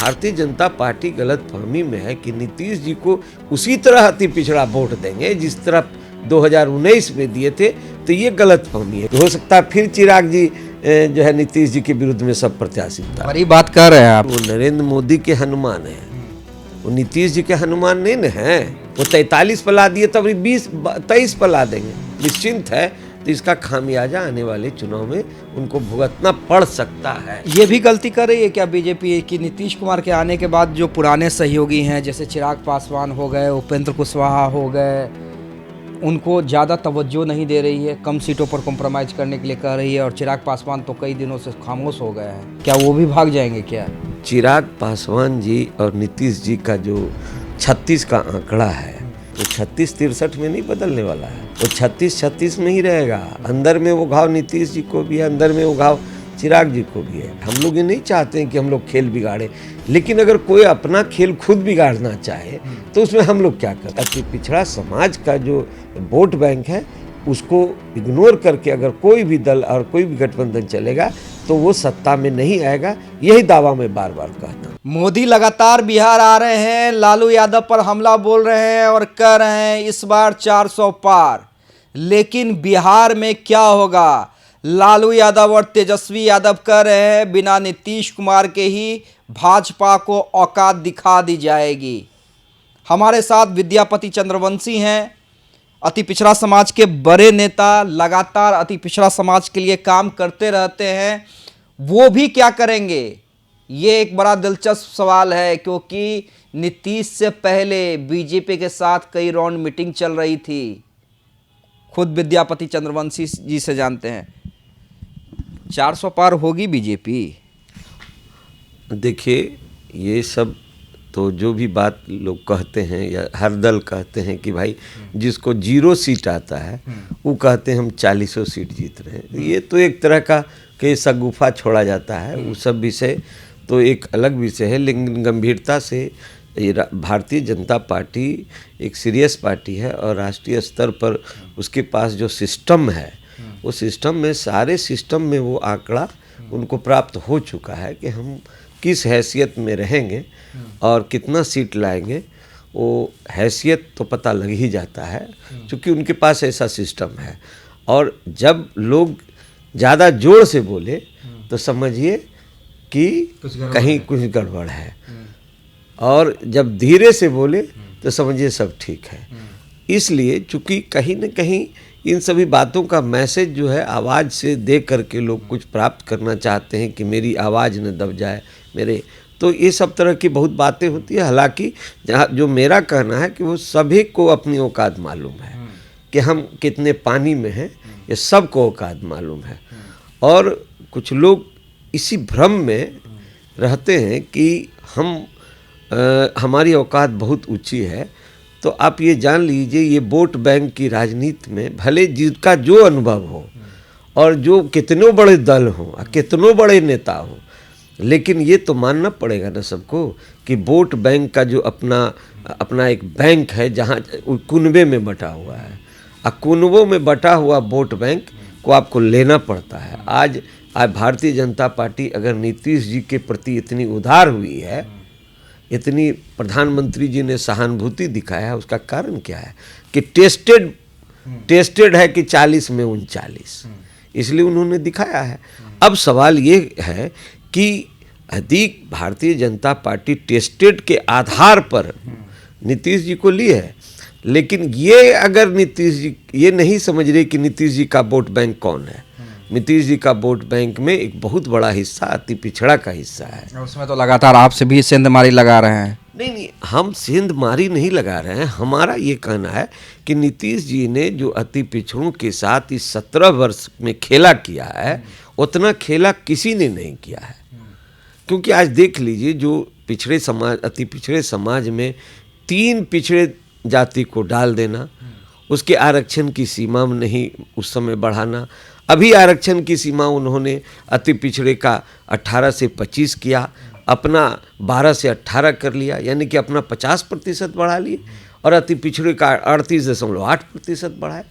Bharatiya Janata party गलतफहमी में है कि नीतीश जी को उसी तरह अति पिछड़ा वोट देंगे जिस तरह 2019 में दिए थे, तो ये गलतफहमी है। हो सकता है फिर चिराग जी जो है नीतीश जी के विरुद्ध में सब प्रत्याशित था। बड़ी बात कर रहे हैं आप। वो नरेंद्र मोदी के हनुमान है, वो नीतीश जी के हनुमान नहीं न है। वो 43 पर ला दिए, तब 23 पर ला देंगे, निश्चिंत है। तो इसका खामियाजा आने वाले चुनाव में उनको भुगतना पड़ सकता है। ये भी गलती कर रही है क्या बीजेपी कि नीतीश कुमार के आने के बाद जो पुराने सहयोगी हैं जैसे चिराग पासवान हो गए, उपेंद्र कुशवाहा हो गए, उनको ज़्यादा तवज्जो नहीं दे रही है, कम सीटों पर कॉम्प्रोमाइज़ करने के लिए कह रही है, और चिराग पासवान तो कई दिनों से खामोश हो गए हैं, क्या वो भी भाग जाएंगे क्या? चिराग पासवान जी और नीतीश जी का जो 36 का आंकड़ा है, वो 36-63 में नहीं बदलने वाला है। वो 36-36 में ही रहेगा। अंदर में वो घाव नीतीश जी को भी है, अंदर में वो घाव चिराग जी को भी है। हम लोग ये नहीं चाहते हैं कि हम लोग खेल बिगाड़े, लेकिन अगर कोई अपना खेल खुद बिगाड़ना चाहे तो उसमें हम लोग क्या करें? अति पिछड़ा समाज का जो वोट बैंक है उसको इग्नोर करके अगर कोई भी दल और कोई भी गठबंधन चलेगा तो वो सत्ता में नहीं आएगा। यही दावा मैं बार बार कहता हूँ। मोदी लगातार बिहार आ रहे हैं, लालू यादव पर हमला बोल रहे हैं और कह रहे हैं इस बार 400 पार। लेकिन बिहार में क्या होगा? लालू यादव और तेजस्वी यादव कह रहे हैं बिना नीतीश कुमार के ही भाजपा को औकात दिखा दी जाएगी। हमारे साथ विद्यापति चंद्रवंशी हैं, अति पिछड़ा समाज के बड़े नेता, लगातार अति पिछड़ा समाज के लिए काम करते रहते हैं। वो भी क्या करेंगे, ये एक बड़ा दिलचस्प सवाल है, क्योंकि नीतीश से पहले बीजेपी के साथ कई राउंड मीटिंग चल रही थी। खुद विद्यापति चंद्रवंशी जी से जानते हैं, 400 पार होगी बीजेपी? देखिए, ये सब तो जो भी बात लोग कहते हैं या हर दल कहते हैं कि भाई जिसको 0 सीट आता है वो कहते हैं हम 40 सीट जीत रहे हैं। ये तो एक तरह का कि शगुफा छोड़ा जाता है। वो सब विषय तो एक अलग विषय है, लेकिन गंभीरता से भारतीय जनता पार्टी एक सीरियस पार्टी है और राष्ट्रीय स्तर पर उसके पास जो सिस्टम है, वो सिस्टम में सारे सिस्टम में वो आंकड़ा उनको प्राप्त हो चुका है कि हम किस हैसियत में रहेंगे और कितना सीट लाएंगे। वो हैसियत तो पता लग ही जाता है, क्योंकि उनके पास ऐसा सिस्टम है। और जब लोग ज़्यादा जोर से बोले तो समझिए कि कहीं कुछ गड़बड़ है, और जब धीरे से बोले तो समझिए सब ठीक है। इसलिए चूँकि कहीं न कहीं इन सभी बातों का मैसेज जो है आवाज़ से दे करके लोग कुछ प्राप्त करना चाहते हैं कि मेरी आवाज़ न दब जाए मेरे, तो ये सब तरह की बहुत बातें होती है। हालांकि जहाँ जो मेरा कहना है कि वो सभी को अपनी औकात मालूम है कि हम कितने पानी में हैं, ये सबको औकात मालूम है। और कुछ लोग इसी भ्रम में रहते हैं कि हमारी औकात बहुत ऊंची है। तो आप ये जान लीजिए, ये वोट बैंक की राजनीति में भले जिसका जो अनुभव हो और जो कितनों बड़े दल हों, कितनों बड़े नेता हों, लेकिन ये तो मानना पड़ेगा ना सबको कि वोट बैंक का जो अपना एक बैंक है जहाँ कुनबे में बटा हुआ है, और कुनबों में बटा हुआ वोट बैंक को आपको लेना पड़ता है। आज भारतीय जनता पार्टी अगर नीतीश जी के प्रति इतनी उदार हुई है, इतनी प्रधानमंत्री जी ने सहानुभूति दिखाया है, उसका कारण क्या है कि टेस्टेड है कि 40 में 39, इसलिए उन्होंने दिखाया है। अब सवाल ये है कि अधिक भारतीय जनता पार्टी टेस्टेड के आधार पर नीतीश जी को ली है, लेकिन ये अगर नीतीश जी ये नहीं समझ रहे कि नीतीश जी का वोट बैंक कौन है। नीतीश जी का वोट बैंक में एक बहुत बड़ा हिस्सा अति पिछड़ा का हिस्सा है। उसमें तो लगातार आपसे भी सेंधमारी लगा रहे हैं। नहीं, हम सेंधमारी नहीं लगा रहे हैं। हमारा ये कहना है कि नीतीश जी ने जो अति पिछड़ों के साथ इस 17 वर्ष में खेला किया है, उतना खेला किसी ने नहीं किया है। क्योंकि आज देख लीजिए, जो पिछड़े समाज, अति पिछड़े समाज में 3 पिछड़े जाति को डाल देना, उसके आरक्षण की सीमा में नहीं उस समय बढ़ाना, अभी आरक्षण की सीमा उन्होंने अति पिछड़े का 18 से 25 किया, अपना 12 से 18 कर लिया, यानी कि अपना 50% बढ़ा लिए, और अति पिछड़े का 38.8% बढ़ाए।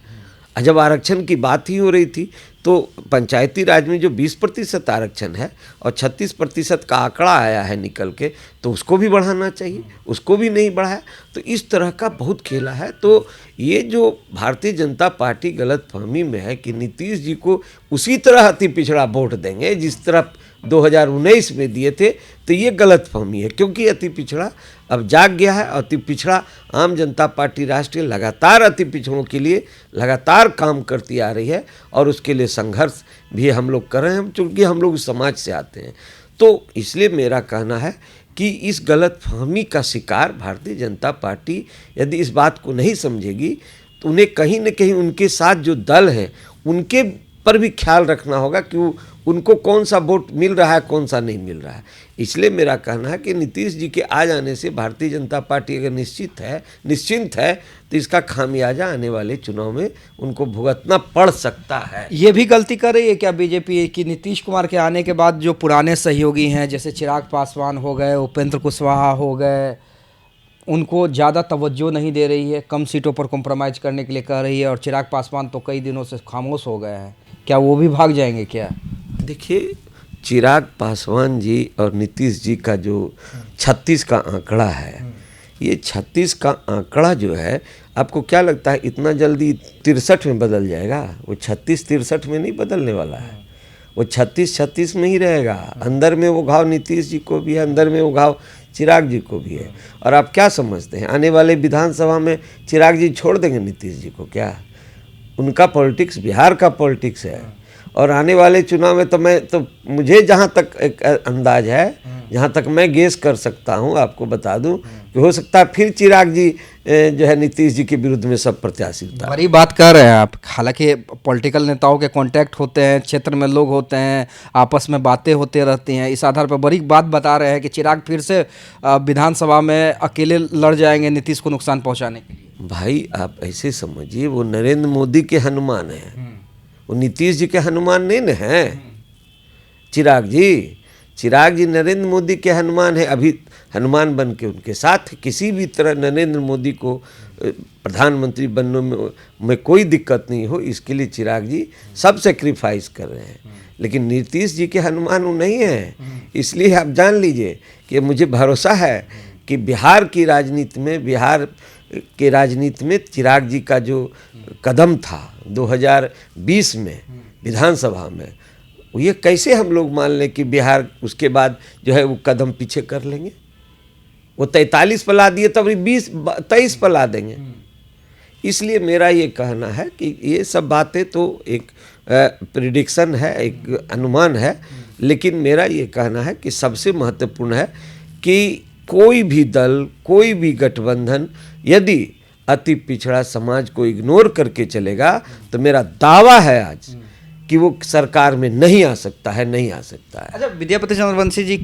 जब आरक्षण की बात ही हो रही थी तो पंचायती राज में जो 20% आरक्षण है और 36% का आंकड़ा आया है निकल के, तो उसको भी बढ़ाना चाहिए, उसको भी नहीं बढ़ाया। तो इस तरह का बहुत खेला है। तो ये जो भारतीय जनता पार्टी गलतफहमी में है कि नीतीश जी को उसी तरह अति पिछड़ा वोट देंगे जिस तरह 2019 में दिए थे, तो ये गलतफहमी है, क्योंकि अति पिछड़ा अब जाग गया है। अति पिछड़ा आम जनता पार्टी राष्ट्रीय लगातार अति पिछड़ों के लिए लगातार काम करती आ रही है और उसके लिए संघर्ष भी हम लोग कर रहे हैं, क्योंकि हम लोग उस समाज से आते हैं। तो इसलिए मेरा कहना है कि इस गलतफहमी का शिकार भारतीय जनता पार्टी यदि इस बात को नहीं समझेगी तो उन्हें कहीं न कहीं उनके साथ जो दल हैं उनके पर भी ख्याल रखना होगा कि उनको कौन सा वोट मिल रहा है, कौन सा नहीं मिल रहा है। इसलिए मेरा कहना है कि नीतीश जी के आ जाने से भारतीय जनता पार्टी अगर निश्चिंत है तो इसका खामियाजा आने वाले चुनाव में उनको भुगतना पड़ सकता है। ये भी गलती कर रही है क्या बीजेपी कि नीतीश कुमार के आने के बाद जो पुराने सहयोगी हैं जैसे चिराग पासवान हो गए, उपेंद्र कुशवाहा हो गए, उनको ज़्यादा तवज्जो नहीं दे रही है, कम सीटों पर कॉम्प्रोमाइज़ करने के लिए कह रही है, और चिराग पासवान तो कई दिनों से खामोश हो गए हैं, क्या वो भी भाग जाएंगे क्या? देखिए, चिराग पासवान जी और नीतीश जी का जो 36 का आंकड़ा है, ये 36 का आंकड़ा जो है, आपको क्या लगता है इतना जल्दी 63 में बदल जाएगा? वो 36-63 में नहीं बदलने वाला है, वो 36-36 में ही रहेगा। अंदर में वो घाव नीतीश जी को भी है, अंदर में वो घाव चिराग जी को भी है। और आप क्या समझते हैं आने वाले विधानसभा में चिराग जी छोड़ देंगे नीतीश जी को क्या? उनका पॉलिटिक्स बिहार का पॉलिटिक्स है, और आने वाले चुनाव में तो मुझे जहाँ तक एक अंदाज है, जहाँ तक मैं गेस कर सकता हूँ, आपको बता दूँ कि हो सकता है फिर चिराग जी जो है नीतीश जी के विरुद्ध में सब प्रत्याशी उतार। बड़ी बात कर रहे हैं आप। हालांकि पॉलिटिकल नेताओं के कांटेक्ट होते हैं, क्षेत्र में लोग होते हैं, आपस में बातें होते रहती हैं, इस आधार पर बड़ी बात बता रहे हैं कि चिराग फिर से विधानसभा में अकेले लड़ जाएंगे नीतीश को नुकसान पहुँचाने के लिए। भाई आप ऐसे समझिए, वो नरेंद्र मोदी के हनुमान हैं, वो नीतीश जी के हनुमान नहीं न हैं। चिराग जी नरेंद्र मोदी के हनुमान है, अभी हनुमान बन के उनके साथ किसी भी तरह नरेंद्र मोदी को प्रधानमंत्री बनने में कोई दिक्कत नहीं हो, इसके लिए चिराग जी सब सेक्रीफाइस कर रहे हैं। लेकिन नीतीश जी के हनुमान वो नहीं हैं। इसलिए आप जान लीजिए कि मुझे भरोसा है कि बिहार के राजनीति में चिराग जी का जो कदम था 2020 में विधानसभा में, ये कैसे हम लोग मान लें कि बिहार उसके बाद जो है वो कदम पीछे कर लेंगे? वो 43 पर ला दिए, तब 23 पर ला देंगे। इसलिए मेरा ये कहना है कि ये सब बातें तो एक प्रिडिक्शन है, एक अनुमान है, लेकिन मेरा ये कहना है कि सबसे महत्वपूर्ण है कि कोई भी दल, कोई भी गठबंधन यदि अति पिछड़ा समाज को इग्नोर करके चलेगा तो मेरा दावा है आज कि वो सरकार में नहीं आ सकता है। अच्छा, विद्यापति चंद्रवंशी जी,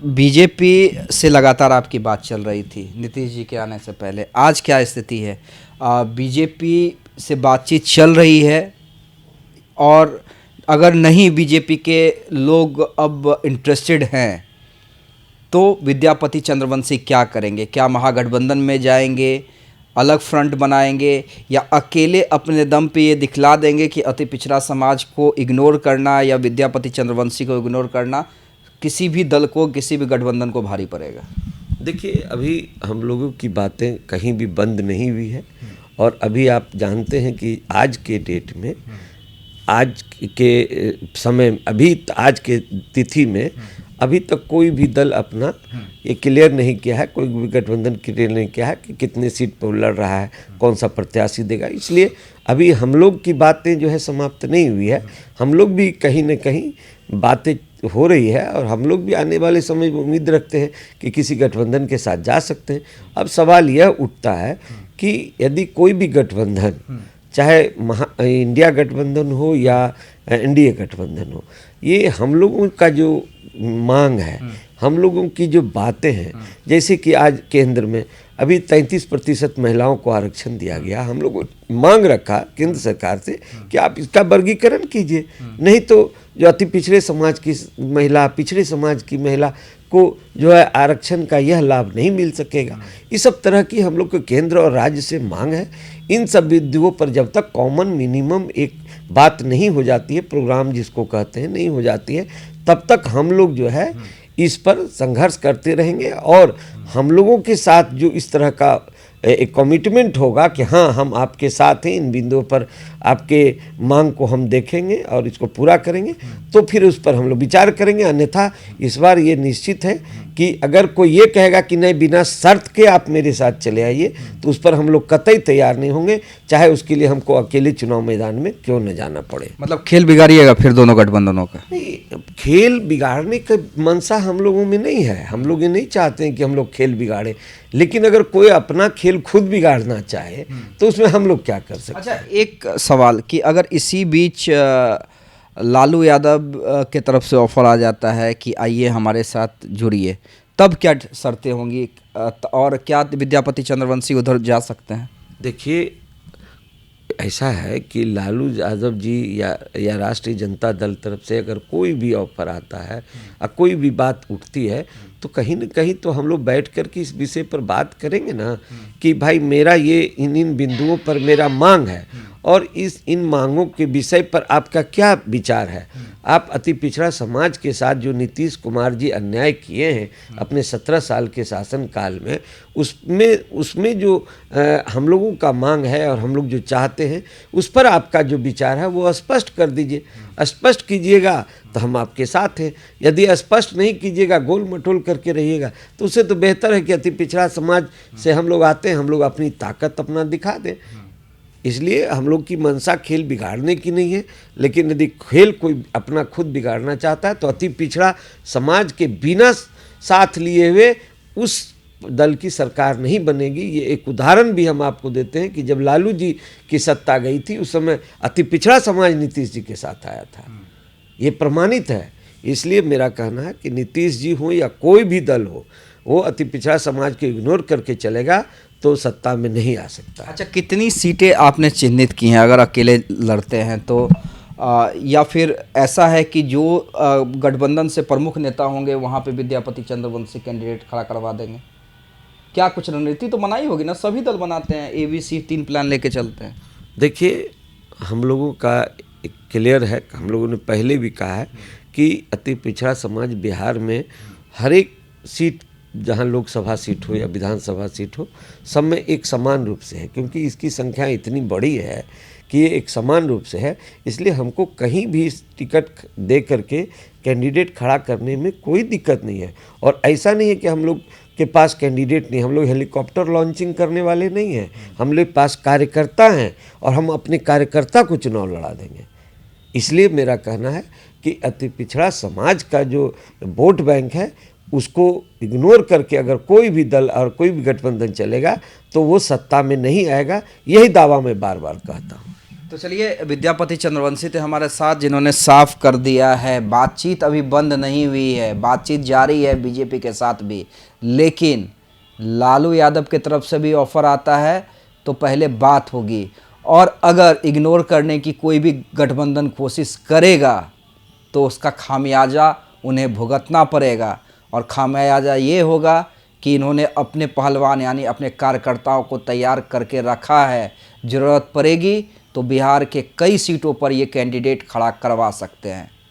बीजेपी से लगातार आपकी बात चल रही थी नीतीश जी के आने से पहले, आज क्या स्थिति है? बीजेपी से बातचीत चल रही है, और अगर नहीं बीजेपी के लोग अब इंटरेस्टेड हैं तो विद्यापति चंद्रवंशी क्या करेंगे? क्या महागठबंधन में जाएंगे, अलग फ्रंट बनाएंगे, या अकेले अपने दम पे ये दिखला देंगे कि अति पिछड़ा समाज को इग्नोर करना या विद्यापति चंद्रवंशी को इग्नोर करना किसी भी दल को, किसी भी गठबंधन को भारी पड़ेगा? देखिए, अभी हम लोगों की बातें कहीं भी बंद नहीं हुई है, और अभी आप जानते हैं कि आज के डेट में, आज के समय, अभी आज के तिथि में अभी तक कोई भी दल अपना ये क्लियर नहीं किया है, कोई भी गठबंधन क्लियर नहीं किया है कि कितने सीट पर लड़ रहा है, कौन सा प्रत्याशी देगा। इसलिए अभी हम लोग की बातें जो है समाप्त नहीं हुई है। हम लोग भी कहीं न कहीं बातें हो रही है, और हम लोग भी आने वाले समय में उम्मीद रखते हैं कि किसी गठबंधन के साथ जा सकते हैं। अब सवाल यह उठता है कि यदि कोई भी गठबंधन, चाहे इंडिया गठबंधन हो या एनडीए गठबंधन हो, ये हम लोगों का जो मांग है, हम लोगों की जो बातें हैं, जैसे कि आज केंद्र में अभी 33% महिलाओं को आरक्षण दिया गया, हम लोगों मांग रखा केंद्र सरकार से कि आप इसका वर्गीकरण कीजिए, नहीं तो जो अति पिछड़े समाज की महिला, पिछड़े समाज की महिला को जो है आरक्षण का यह लाभ नहीं मिल सकेगा। इस सब तरह की हम लोग को केंद्र और राज्य से मांग है। इन सब बिंदुओं पर जब तक कॉमन मिनिमम एक बात नहीं हो जाती है, प्रोग्राम जिसको कहते हैं नहीं हो जाती है, तब तक हम लोग जो है इस पर संघर्ष करते रहेंगे। और हम लोगों के साथ जो इस तरह का एक कमिटमेंट होगा कि हाँ हम आपके साथ हैं, इन बिंदुओं पर आपके मांग को हम देखेंगे और इसको पूरा करेंगे, तो फिर उस पर हम लोग विचार करेंगे। अन्यथा इस बार ये निश्चित है कि अगर कोई ये कहेगा कि नहीं बिना शर्त के आप मेरे साथ चले आइए, तो उस पर हम लोग कतई तैयार नहीं होंगे, चाहे उसके लिए हमको अकेले चुनाव मैदान में क्यों न जाना पड़े। मतलब खेल बिगाड़िएगा फिर दोनों गठबंधनों का? नहीं, खेल बिगाड़ने का मंशा हम लोगों में नहीं है, हम लोग ये नहीं चाहते हैं कि हम लोग खेल बिगाड़े, लेकिन अगर कोई अपना खेल खुद बिगाड़ना चाहे तो उसमें हम लोग क्या कर सकते हैं। अच्छा, एक सवाल कि अगर इसी बीच लालू यादव के तरफ से ऑफर आ जाता है कि आइए हमारे साथ जुड़िए, तब क्या शर्तें होंगी और क्या विद्यापति चंद्रवंशी उधर जा सकते हैं? देखिए, ऐसा है कि लालू यादव जी या राष्ट्रीय जनता दल तरफ से अगर कोई भी ऑफर आता है और कोई भी बात उठती है, तो कहीं न कहीं तो हम लोग बैठ कर के इस विषय पर बात करेंगे ना कि भाई मेरा ये इन बिंदुओं पर मेरा मांग है और इन मांगों के विषय पर आपका क्या विचार है। आप अति पिछड़ा समाज के साथ जो नीतीश कुमार जी अन्याय किए हैं अपने 17 साल के शासन काल में, उसमें जो हम लोगों का मांग है और हम लोग जो चाहते हैं उस पर आपका जो विचार है वो स्पष्ट कर दीजिए। स्पष्ट कीजिएगा तो हम आपके साथ हैं, यदि स्पष्ट नहीं कीजिएगा, गोल मटोल करके रहिएगा, तो उससे तो बेहतर है कि अति पिछड़ा समाज से हम लोग आते हैं, हम लोग अपनी ताकत अपना दिखा दें। इसलिए हम लोग की मंशा खेल बिगाड़ने की नहीं है, लेकिन यदि खेल कोई अपना खुद बिगाड़ना चाहता है तो अति पिछड़ा समाज के बिना साथ लिए हुए उस दल की सरकार नहीं बनेगी। ये एक उदाहरण भी हम आपको देते हैं कि जब लालू जी की सत्ता गई थी उस समय अति पिछड़ा समाज नीतीश जी के साथ आया था, ये प्रमाणित है। इसलिए मेरा कहना है कि नीतीश जी हो या कोई भी दल हो, वो अति पिछड़ा समाज को इग्नोर करके चलेगा तो सत्ता में नहीं आ सकता। अच्छा, कितनी सीटें आपने चिन्हित की हैं अगर अकेले लड़ते हैं तो? या फिर ऐसा है कि जो गठबंधन से प्रमुख नेता होंगे वहाँ पे विद्यापति चंद्रवंशी कैंडिडेट खड़ा करवा देंगे? क्या कुछ रणनीति तो बनाई होगी ना, सभी दल बनाते हैं, ABC 3 प्लान लेके चलते हैं। देखिए, हम लोगों का एक क्लियर है, हम लोगों ने पहले भी कहा है कि अति पिछड़ा समाज बिहार में हर एक सीट, जहां लोकसभा सीट हो या विधानसभा सीट हो, सब में एक समान रूप से है, क्योंकि इसकी संख्या इतनी बड़ी है कि ये एक समान रूप से है। इसलिए हमको कहीं भी टिकट दे करके कैंडिडेट खड़ा करने में कोई दिक्कत नहीं है। और ऐसा नहीं है कि हम लोग के पास कैंडिडेट नहीं, हम लोग हेलीकॉप्टर लॉन्चिंग करने वाले नहीं हैं, हम लोग पास कार्यकर्ता हैं और हम अपने कार्यकर्ता को चुनाव लड़ा देंगे। इसलिए मेरा कहना है कि अति पिछड़ा समाज का जो वोट बैंक है उसको इग्नोर करके अगर कोई भी दल और कोई भी गठबंधन चलेगा तो वो सत्ता में नहीं आएगा, यही दावा मैं बार बार कहता हूँ। तो चलिए, विद्यापति चंद्रवंशी थे हमारे साथ जिन्होंने साफ कर दिया है बातचीत अभी बंद नहीं हुई है, बातचीत जारी है बीजेपी के साथ भी, लेकिन लालू यादव की तरफ से भी ऑफर आता है तो पहले बात होगी, और अगर इग्नोर करने की कोई भी गठबंधन कोशिश करेगा तो उसका खामियाजा उन्हें भुगतना पड़ेगा। और खामियाजा ये होगा कि इन्होंने अपने पहलवान यानी अपने कार्यकर्ताओं को तैयार करके रखा है, ज़रूरत पड़ेगी तो बिहार के कई सीटों पर ये कैंडिडेट खड़ा करवा सकते हैं।